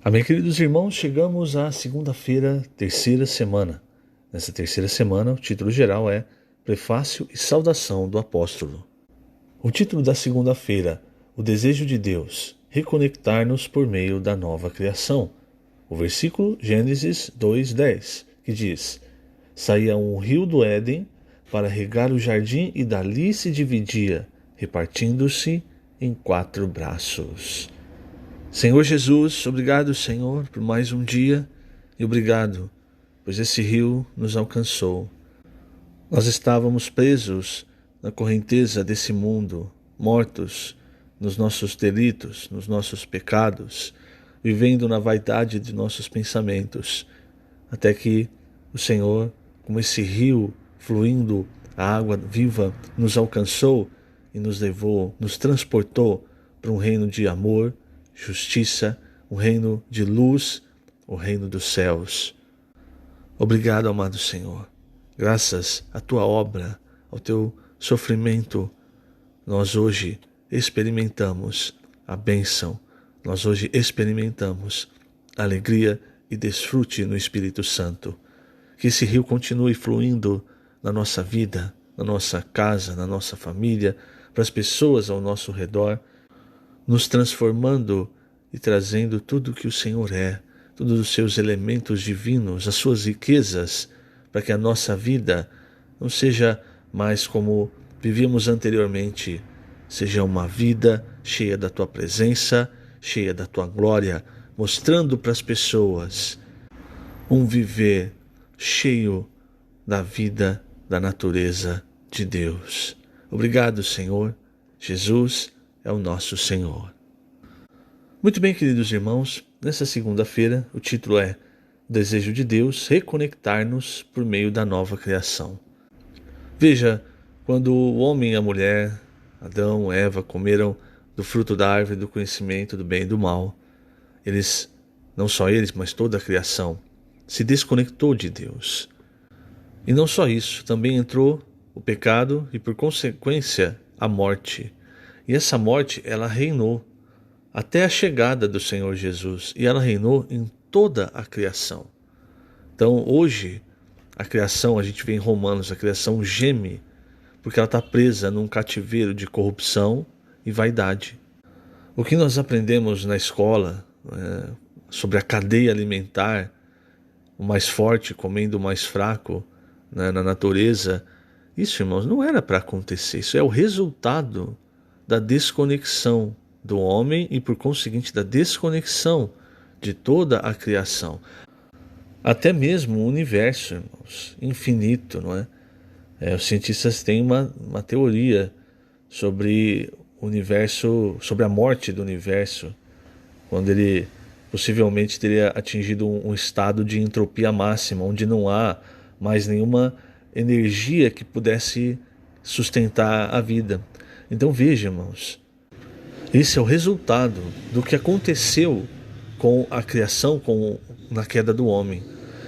Amém, queridos irmãos, chegamos à segunda-feira, terceira semana. Nessa terceira semana, o título geral é Prefácio e Saudação do Apóstolo. O título da segunda-feira, O Desejo de Deus, reconectar-nos por meio da nova criação. O versículo Gênesis 2:10, que diz: Saía um rio do Éden para regar o jardim e dali se dividia, repartindo-se em 4 braços. Senhor Jesus, obrigado, Senhor, por mais um dia e obrigado, pois esse rio nos alcançou. Nós estávamos presos na correnteza desse mundo, mortos nos nossos delitos, nos nossos pecados, vivendo na vaidade de nossos pensamentos, até que o Senhor, como esse rio fluindo, a água viva, nos alcançou e nos levou, nos transportou para um reino de amor, justiça, um reino de luz, o reino dos céus. Obrigado, amado Senhor. Graças à tua obra, ao teu sofrimento, nós hoje experimentamos a bênção, nós hoje experimentamos a alegria e desfrute no Espírito Santo. Que esse rio continue fluindo na nossa vida, na nossa casa, na nossa família, para as pessoas ao nosso redor, nos transformando e trazendo tudo o que o Senhor é, todos os seus elementos divinos, as suas riquezas, para que a nossa vida não seja mais como vivíamos anteriormente, seja uma vida cheia da tua presença, cheia da tua glória, mostrando para as pessoas um viver cheio da vida, da natureza de Deus. Obrigado, Senhor. Jesus é o nosso Senhor. Muito bem, queridos irmãos, nessa segunda-feira o título é Desejo de Deus, reconectar-nos por meio da nova criação. Veja, quando o homem e a mulher, Adão e Eva, comeram do fruto da árvore do conhecimento do bem e do mal, eles, não só eles, mas toda a criação, se desconectou de Deus. E não só isso, também entrou o pecado e, por consequência, a morte. E essa morte, ela reinou até a chegada do Senhor Jesus, e ela reinou em toda a criação. Então hoje, a criação, a gente vê em Romanos, a criação geme, porque ela está presa num cativeiro de corrupção e vaidade. O que nós aprendemos na escola sobre a cadeia alimentar, o mais forte comendo o mais fraco, na natureza, isso, irmãos, não era para acontecer. Isso é o resultado da desconexão do homem e, por conseguinte, da desconexão de toda a criação. Até mesmo o universo, irmãos, infinito, não é? Os cientistas têm uma teoria sobre o universo, sobre a morte do universo, quando ele possivelmente teria atingido um estado de entropia máxima, onde não há mais nenhuma energia que pudesse sustentar a vida. Então veja, irmãos, esse é o resultado do que aconteceu com a criação, na queda do homem.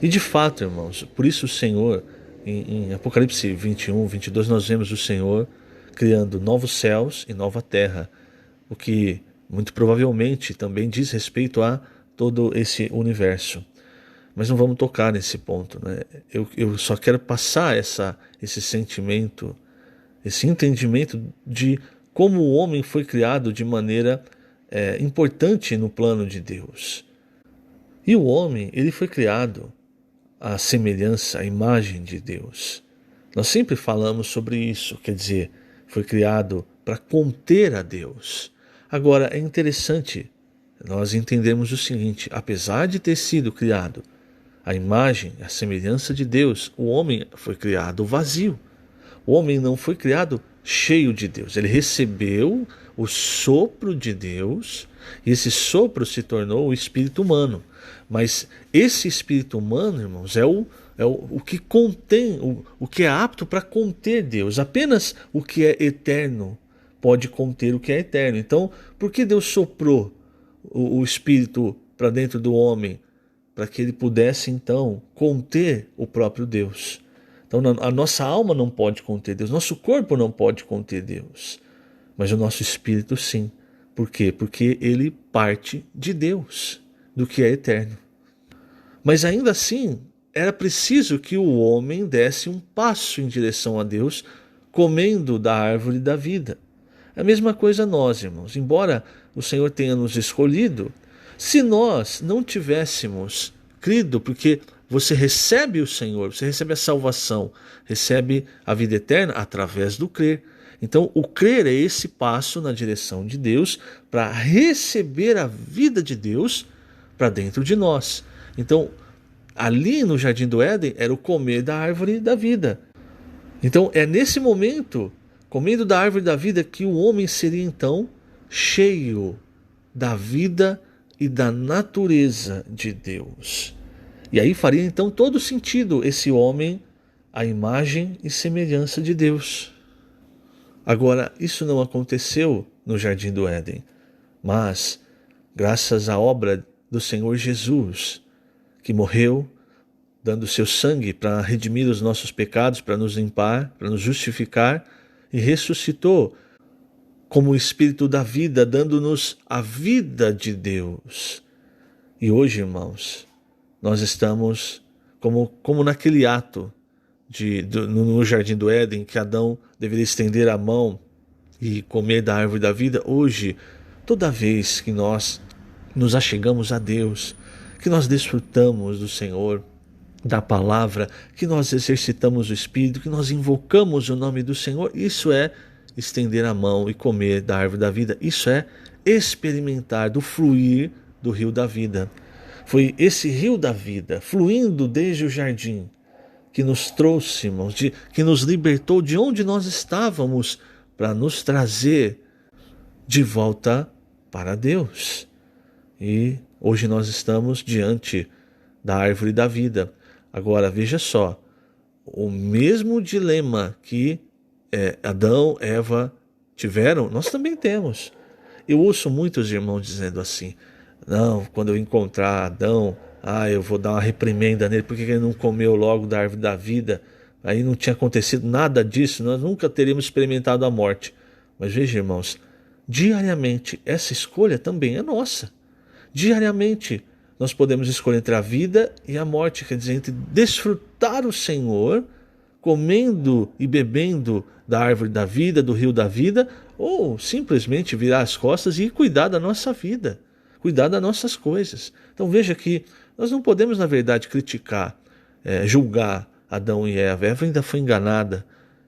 E de fato, irmãos, por isso o Senhor, em Apocalipse 21, 22, nós vemos o Senhor criando novos céus e nova terra, o que muito provavelmente também diz respeito a todo esse universo. Mas não vamos tocar nesse ponto, né? Eu só quero passar esse sentimento, esse entendimento de como o homem foi criado de maneira importante no plano de Deus. E o homem, ele foi criado à semelhança, à imagem de Deus. Nós sempre falamos sobre isso, quer dizer, foi criado para conter a Deus. Agora, é interessante nós entendemos o seguinte: apesar de ter sido criado à imagem, à semelhança de Deus, o homem foi criado vazio. O homem não foi criado cheio de Deus. Ele recebeu o sopro de Deus e esse sopro se tornou o espírito humano. Mas esse espírito humano, irmãos, é o que contém, o que é apto para conter Deus. Apenas o que é eterno pode conter o que é eterno. Então, por que Deus soprou o espírito para dentro do homem? Para que ele pudesse, então, conter o próprio Deus. Então a nossa alma não pode conter Deus, nosso corpo não pode conter Deus, mas o nosso espírito sim. Por quê? Porque ele parte de Deus. do que é eterno. Mas ainda assim, era preciso que o homem desse um passo em direção a Deus, comendo da árvore da vida. A mesma coisa nós, irmãos. Embora o Senhor tenha nos escolhido, se nós não tivéssemos crido, porque você recebe o Senhor, você recebe a salvação, recebe a vida eterna através do crer. Então, o crer é esse passo na direção de Deus para receber a vida de Deus para dentro de nós. Então, ali no Jardim do Éden era o comer da árvore da vida. Então, é nesse momento, comendo da árvore da vida, que o homem seria então cheio da vida e da natureza de Deus. E aí faria então todo sentido esse homem à imagem e semelhança de Deus. Agora, isso não aconteceu no Jardim do Éden, mas graças à obra do Senhor Jesus, que morreu, dando seu sangue para redimir os nossos pecados, para nos limpar, para nos justificar, e ressuscitou como o Espírito da vida, dando-nos a vida de Deus. E hoje, irmãos, nós estamos como naquele ato no Jardim do Éden, que Adão deveria estender a mão e comer da árvore da vida. Hoje, toda vez que nós nos achegamos a Deus, que nós desfrutamos do Senhor, da palavra, que nós exercitamos o Espírito, que nós invocamos o nome do Senhor, isso é estender a mão e comer da árvore da vida. Isso é experimentar do fluir do rio da vida. Foi esse rio da vida, fluindo desde o jardim, que nos trouxe, irmãos, que nos libertou de onde nós estávamos, para nos trazer de volta para Deus. E hoje nós estamos diante da árvore da vida. Agora, veja só, o mesmo dilema que Adão, Eva tiveram, nós também temos. Eu ouço muitos irmãos dizendo assim: não, quando eu encontrar Adão, eu vou dar uma reprimenda nele, porque ele não comeu logo da árvore da vida, aí não tinha acontecido nada disso, nós nunca teríamos experimentado a morte. Mas veja, irmãos, diariamente essa escolha também é nossa. Diariamente nós podemos escolher entre a vida e a morte, quer dizer, entre desfrutar o Senhor, comendo e bebendo da árvore da vida, do rio da vida, ou simplesmente virar as costas e cuidar da nossa vida, cuidar das nossas coisas. Então veja que nós não podemos, na verdade, criticar, julgar Adão e Eva. Eva ainda foi enganada,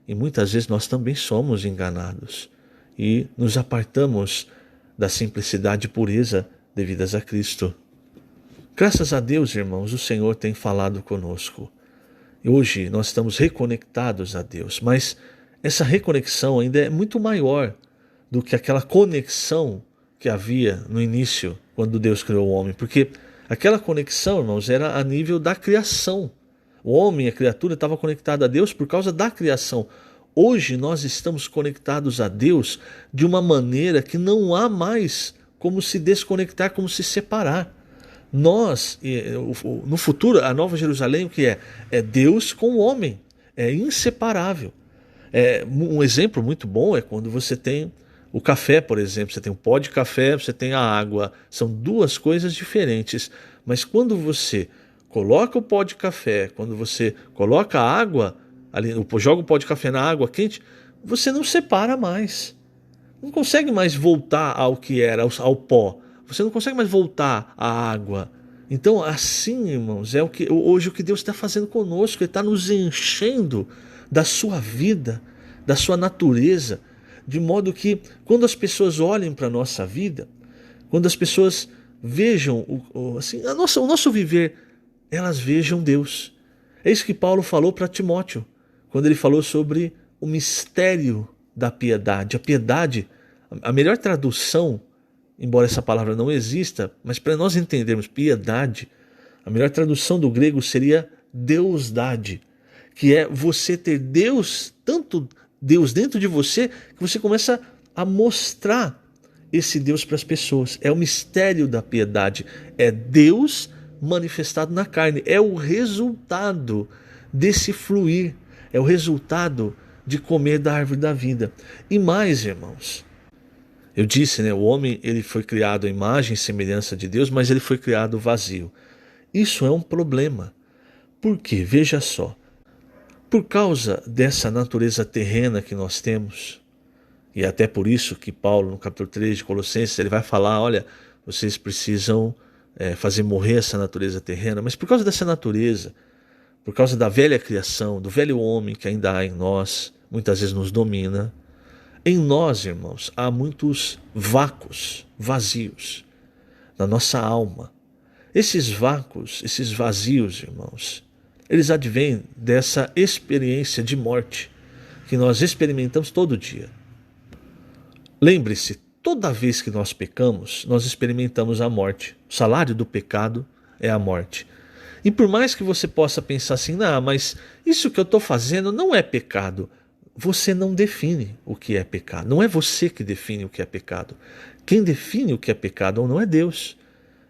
e muitas vezes nós também somos enganados e nos apartamos da simplicidade e pureza devidas a Cristo. Graças a Deus, irmãos, o Senhor tem falado conosco. Hoje nós estamos reconectados a Deus, mas essa reconexão ainda é muito maior do que aquela conexão que havia no início, quando Deus criou o homem, porque aquela conexão, irmãos, era a nível da criação. O homem, a criatura, estava conectado a Deus por causa da criação. Hoje nós estamos conectados a Deus de uma maneira que não há mais como se desconectar, como se separar. Nós, no futuro, a Nova Jerusalém, o que é? É Deus com o homem, é inseparável. Um exemplo muito bom é quando você tem o café, por exemplo. Você tem o pó de café, você tem a água. São duas coisas diferentes. Mas quando você coloca o pó de café, quando você coloca a água, ali, joga o pó de café na água quente, você não separa mais. Não consegue mais voltar ao que era, ao pó. Você não consegue mais voltar à água. Então, assim, irmãos, hoje o que Deus está fazendo conosco. Ele está nos enchendo da sua vida, da sua natureza, de modo que quando as pessoas olhem para a nossa vida, quando as pessoas vejam assim, o nosso viver, elas vejam Deus. É isso que Paulo falou para Timóteo, quando ele falou sobre o mistério da piedade. A piedade, a melhor tradução, embora essa palavra não exista, mas para nós entendermos piedade, a melhor tradução do grego seria deusdade, que é você ter Deus, tanto Deus dentro de você, que você começa a mostrar esse Deus para as pessoas. É o mistério da piedade, é Deus manifestado na carne, é o resultado desse fluir, é o resultado de comer da árvore da vida. E mais, irmãos, Eu disse, né, o homem ele foi criado à imagem e semelhança de Deus, mas ele foi criado vazio. Isso é um problema. Por quê? Veja só. Por causa dessa natureza terrena que nós temos, e até por isso que Paulo, no capítulo 3 de Colossenses, ele vai falar, olha, vocês precisam fazer morrer essa natureza terrena, mas por causa dessa natureza, por causa da velha criação, do velho homem que ainda há em nós, muitas vezes nos domina, em nós, irmãos, há muitos vácuos, vazios, na nossa alma. Esses vácuos, esses vazios, irmãos, eles advêm dessa experiência de morte que nós experimentamos todo dia. Lembre-se, toda vez que nós pecamos, nós experimentamos a morte. O salário do pecado é a morte. E por mais que você possa pensar assim, não, mas isso que eu estou fazendo não é pecado. Você não define o que é pecado. Não é você que define o que é pecado. Quem define o que é pecado ou não é Deus.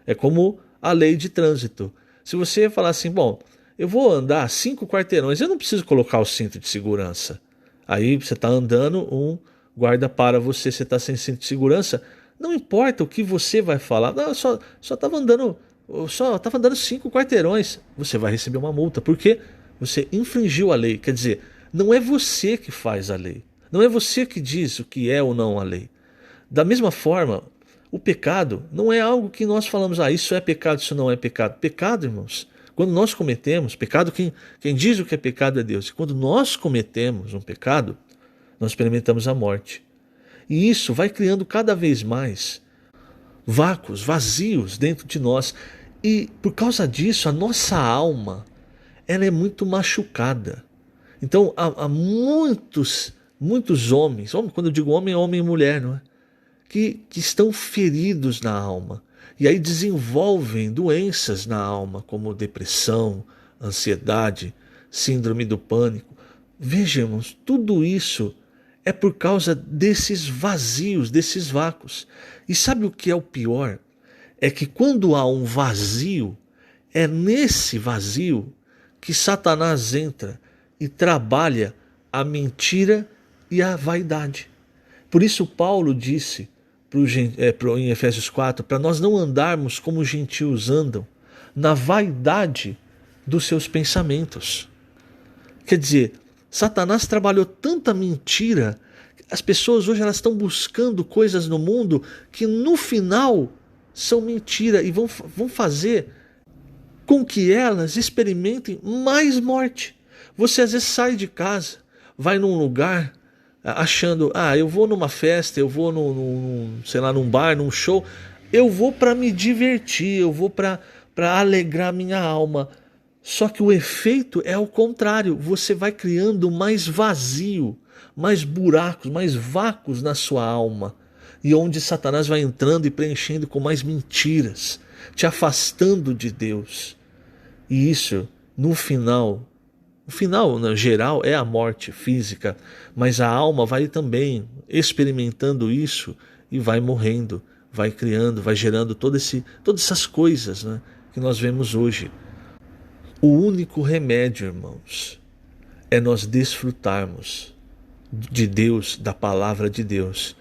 É como a lei de trânsito. Se você falar assim, bom, eu vou andar 5 quarteirões, eu não preciso colocar o cinto de segurança. Aí você está andando, um guarda para você, você está sem cinto de segurança. Não importa o que você vai falar, não, só estava andando 5 quarteirões. Você vai receber uma multa, porque você infringiu a lei. Quer dizer, não é você que faz a lei. Não é você que diz o que é ou não a lei. Da mesma forma, o pecado não é algo que nós falamos, isso é pecado, isso não é pecado. Pecado, irmãos, quando nós cometemos, pecado, quem diz o que é pecado é Deus. E quando nós cometemos um pecado, nós experimentamos a morte. E isso vai criando cada vez mais vácuos, vazios dentro de nós. E por causa disso, a nossa alma, ela é muito machucada. Então, há muitos homens, quando eu digo homem, é homem e mulher, não é? Que estão feridos na alma. E aí desenvolvem doenças na alma, como depressão, ansiedade, síndrome do pânico. Vejamos, tudo isso é por causa desses vazios, desses vácuos. E sabe o que é o pior? É que quando há um vazio, é nesse vazio que Satanás entra e trabalha a mentira e a vaidade. Por isso Paulo disse em Efésios 4, para nós não andarmos como os gentios andam, na vaidade dos seus pensamentos. Quer dizer, Satanás trabalhou tanta mentira, as pessoas hoje elas estão buscando coisas no mundo que no final são mentira e vão fazer com que elas experimentem mais morte. Você às vezes sai de casa, vai num lugar achando, eu vou numa festa, eu vou num bar, num show, eu vou para me divertir, eu vou para alegrar minha alma. Só que o efeito é o contrário, você vai criando mais vazio, mais buracos, mais vácuos na sua alma, e onde Satanás vai entrando e preenchendo com mais mentiras, te afastando de Deus. E isso, no final, geral, é a morte física, mas a alma vai também experimentando isso e vai morrendo, vai criando, vai gerando todas essas coisas, né, que nós vemos hoje. O único remédio, irmãos, é nós desfrutarmos de Deus, da palavra de Deus,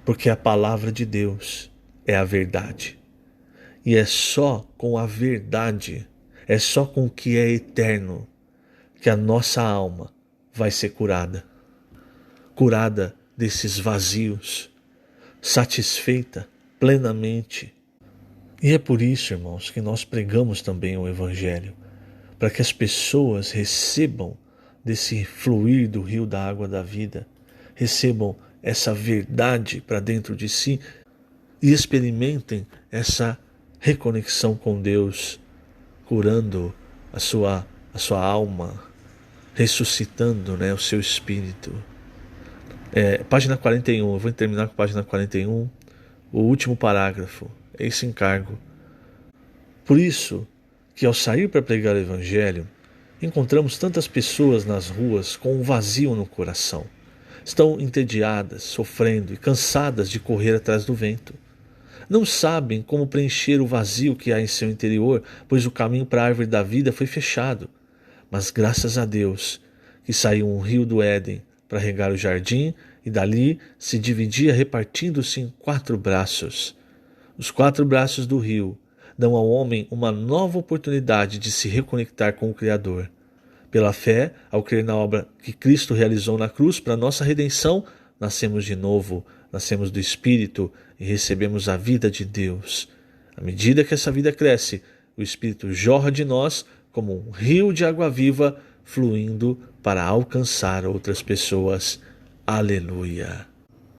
porque a palavra de Deus é a verdade. E é só com a verdade, é só com o que é eterno, que a nossa alma vai ser curada. Curada desses vazios, satisfeita plenamente. E é por isso, irmãos, que nós pregamos também o Evangelho, para que as pessoas recebam desse fluir do rio da água da vida, recebam essa verdade para dentro de si e experimentem essa reconexão com Deus, curando a sua alma, ressuscitando, né, o seu espírito. Página 41, eu vou terminar com a página 41, o último parágrafo, esse encargo. Por isso que ao sair para pregar o Evangelho, encontramos tantas pessoas nas ruas com um vazio no coração. Estão entediadas, sofrendo e cansadas de correr atrás do vento. Não sabem como preencher o vazio que há em seu interior, pois o caminho para a árvore da vida foi fechado. Mas graças a Deus que saiu um rio do Éden para regar o jardim e dali se dividia repartindo-se em 4 braços. Os 4 braços do rio dão ao homem uma nova oportunidade de se reconectar com o Criador. Pela fé, ao crer na obra que Cristo realizou na cruz para nossa redenção, nascemos de novo, nascemos do Espírito e recebemos a vida de Deus. À medida que essa vida cresce, o Espírito jorra de nós como um rio de água viva, fluindo para alcançar outras pessoas. Aleluia!